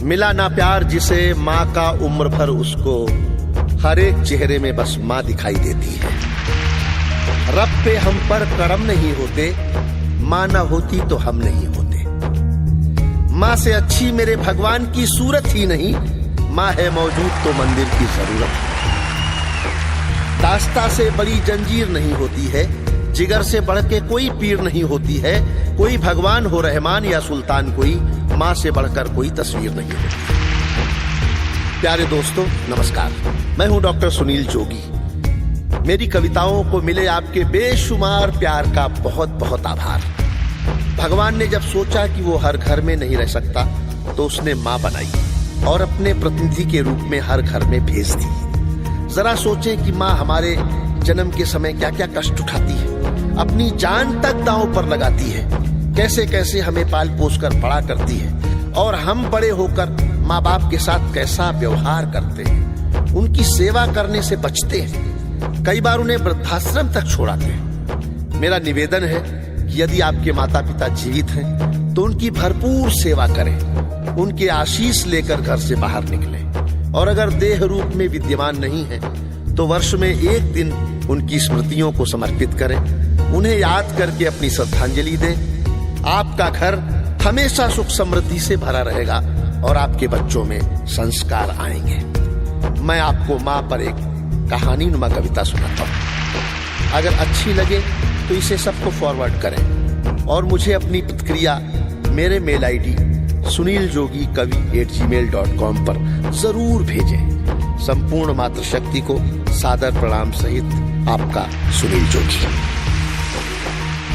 मिला ना प्यार जिसे माँ का उम्र भर उसको हर एक चेहरे में बस माँ दिखाई देती है। रब पे हम पर करम नहीं होते, माँ न होती तो हम नहीं होते। माँ से अच्छी मेरे भगवान की सूरत ही नहीं, माँ है मौजूद तो मंदिर की जरूरत है। दास्ता से बड़ी जंजीर नहीं होती है, जिगर से बढ़ के कोई पीर नहीं होती है। कोई भगवान हो रहमान या सुल्तान, कोई माँ से बढ़कर कोई तस्वीर नहीं होती। प्यारे दोस्तों नमस्कार, मैं हूं डॉक्टर सुनील जोगी। मेरी कविताओं को मिले आपके बेशुमार प्यार का बहुत बहुत आभार। भगवान ने जब सोचा कि वो हर घर में नहीं रह सकता तो उसने माँ बनाई और अपने प्रतिनिधि के रूप में हर घर में भेज दी। जरा सोचें कि माँ हमारे जन्म के समय क्या क्या कष्ट उठाती है, अपनी जान तक दांव पर लगाती है, कैसे कैसे हमें पाल पोस कर बड़ा करती है और हम बड़े होकर माँ बाप के साथ कैसा व्यवहार करते हैं, उनकी सेवा करने से बचते हैं, कई बार उन्हें वृद्धाश्रम तक छोड़ाते हैं। मेरा निवेदन है कि यदि आपके माता पिता जीवित हैं तो उनकी भरपूर सेवा करें, उनके आशीष लेकर घर से बाहर निकलें और अगर देह रूप में विद्यमान नहीं है तो वर्ष में एक दिन उनकी स्मृतियों को समर्पित करें, उन्हें याद करके अपनी श्रद्धांजलि दें। आपका घर हमेशा सुख समृद्धि से भरा रहेगा और आपके बच्चों में संस्कार आएंगे। मैं आपको माँ पर एक कहानी नुमा कविता सुनाता हूँ। अगर अच्छी लगे तो इसे सबको फॉरवर्ड करें और मुझे अपनी प्रतिक्रिया मेरे मेल आईडी suniljogi@gmail.com पर जरूर भेजें। संपूर्ण मातृशक्ति को सादर प्रणाम सहित आपका सुनील जोगी।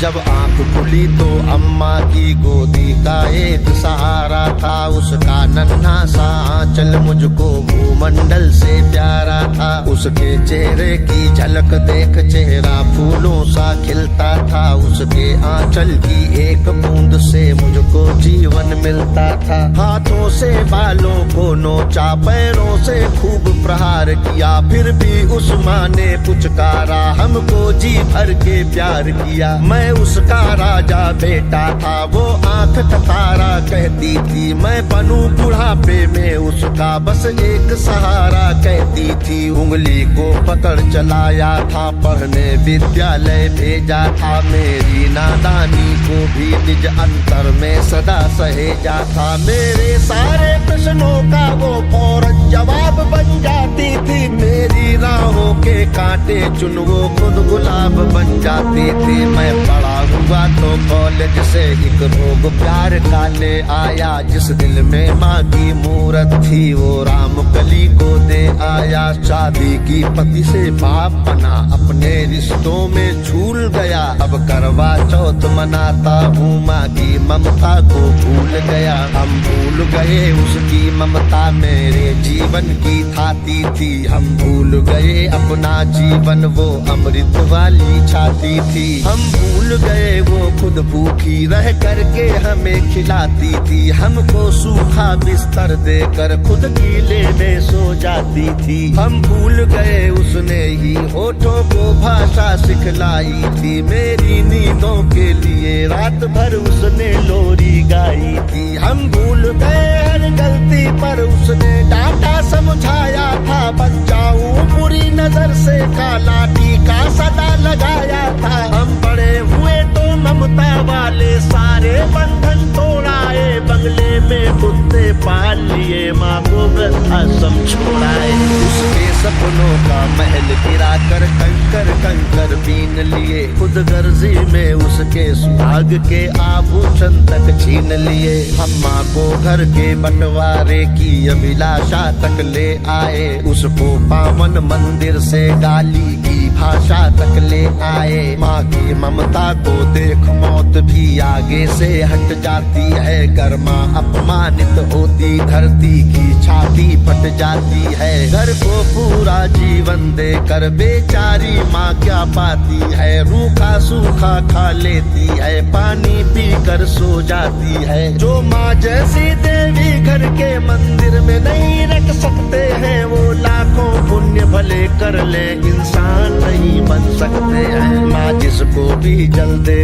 जब आंख खुली तो अम्मा की गोदी का एक सहारा था, उसका नन्हा सा आंचल मुझको भूमंडल से प्यारा था। उसके चेहरे की झलक देख चेहरा फूलों सा खिलता था, उसके आंचल की एक बूंद से मुझको जीवन मिलता था। हाथों से बालों को नोचा, पैरों से खूब प्रहार किया, फिर भी उस माँ ने पुचकारा, हमको जी भर के प्यार किया। मैं उसका राजा बेटा था, वो आंख टकारा कहती थी, मैं बनूं बुढ़ापे में उसका बस एक सहारा कहती थी। उंगली को पकड़ चलाया था, पढ़ने विद्यालय भेजा था, मेरी नादानी को भी निज अंतर में सदा सहेजा था। मेरे सारे प्रश्नों का वो फौरन जवाब बन जाती थी, मेरी राहों के कांटे चुन वो खुद गुलाब बन जाती थी। मैं बड़ा हुआ तो कॉलेज से एक रोग प्यार का ले आया, जिस दिल में माँ की मूरत थी वो राम कली को दे आया। शादी की पति से बाप बना, अपने रिश्तों में झूल गया, अब करवा चौथ मनाता हूँ, माँ की ममता को भूल गया। हम भूल गए उसकी ममता मेरे जीवन की थाती थी, हम भूल गए अपना जीवन वो अमृत वाली छाती थी। हम भूल गए वो खुद भूखी रह करके हमें खिलाती थी, हमको सूखा बिस्तर देकर खुद गीले में सो जाती थी। हम भूल गए उसने ही होठों को भाषा सिखलाई थी, मेरी नींदों के लिए रात भर उसने लोरी गाई थी। हम भूल गए हर गलती पर उसने डांटा समझाया था, बचाऊं बुरी नजर से काला टीका सदा लगाया था। हम बड़े हुए तो ममता वाले सारे बंधन तोड़ाए, बंगले में कुत्ते पाल लिए, माँ को वृद्धाश्रम छोड़ाए। उसके सपनों का महल गिरा कर कंकर कंकर बीन लिए, खुद गर्जी में उसके सुहाग के आभूषण तक छीन लिए। हम माँ को घर के बंटवारे की अभिलाषा तक ले आए, उसको पावन मंदिर से गाली की भाषा तक ले आए। माँ की ममता को देख मौत भी आगे से हट जाती है, गर्मा अपमानित होती धरती की छाती फट जाती है। घर को पूरा जीवन देकर बेचारी माँ क्या पाती है, रूखा सूखा खा लेती है, पानी पीकर सो जाती है। जो माँ जैसी देवी घर के मंदिर में नहीं रख सकते हैं, वो लाखों पुण्य भले कर ले इंसान नहीं बन सकते हैं। माँ जिसको भी जल दे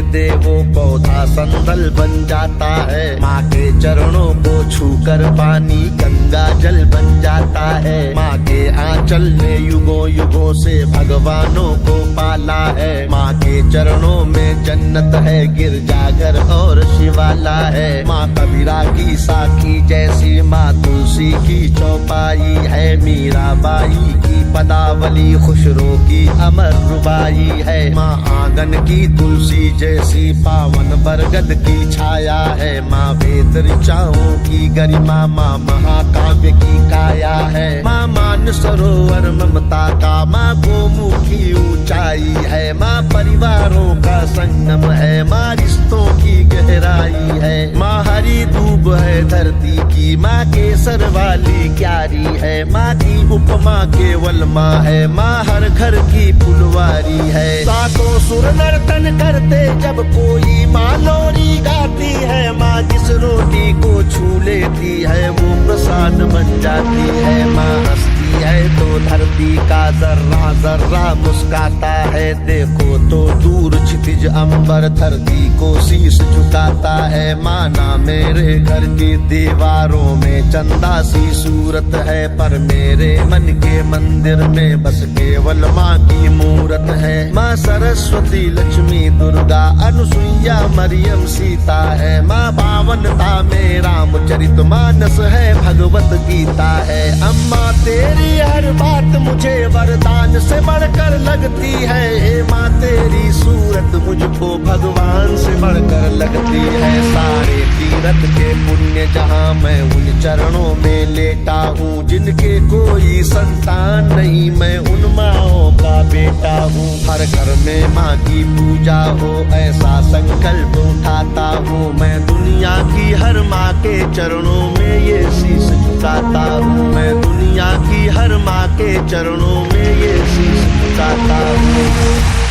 वो पौधा पौधा संदल बन जाता है। माँ के चरणों को छूकर पानी गंगा जल बन जाता है। माँ के आंचल ने युगों युगों से भगवानों को पाला है। माँ के चरणों में जन्नत है, गिरजाघर और शिवाला है। माँ कबीरा की साखी जैसी माँ तुलसी की चौपाई है। मीराबाई की पदावली खुशरो की अमर रुबाई है। माँ आंगन की तुलसी जैसी पावन बरगद की छाया है। माँ वेद ऋचाओं की गरिमा, माँ महाकाव्य की काया है। माँ मान सरोवर ममता का, माँ गोमुखी ऊंचाई है। माँ परिवारों का संगम है, माँ रिश्तों की गहराई है। माँ हरी दूब है धरती की, माँ केसर वाली क्यारी है। माँ की उपमा केवल माँ है, माँ हर घर की फुलवारी है। सातों सुर नर्तन करते जब कोई माँ लोरी गाती है। माँ जिस रोटी को छू लेती है वो प्रसाद बन जाती है। माँ हंसती है तो धरती का जर्रा जर्रा मुस्काता है। देखो तो दूर क्षितिज अंबर धरती को शीश झुकाता है। माना मेरे घर की दीवारों में चंदा सी सूरत है, पर मेरे मन के मंदिर में बस केवल माँ की मूरत है। माँ सरस्वती लक्ष्मी दुर्गा अनुसुईया मरियम सीता है। माँ पावनता में रामचरित मानस है, भगवत गीता है। अम्मा तेरी हर बात मुझे वरदान से बढ़कर लगती है। हे माँ तेरी सूरत मुझको भगवान से बढ़कर लगती है। सारे तीरथ के पुण्य जहाँ मैं उन चरणों में लेटा हूँ। जिनके कोई संतान नहीं मैं उन माँओं का बेटा हूँ। हर घर में माँ की पूजा हो ऐसा संकल्प उठाता हूँ। मैं दुनिया की हर माँ के चरणों में ये शीश झुकाता हूँ। मैं दुनिया की हर माँ के चरणों में ये शीश झुकाता हूँ।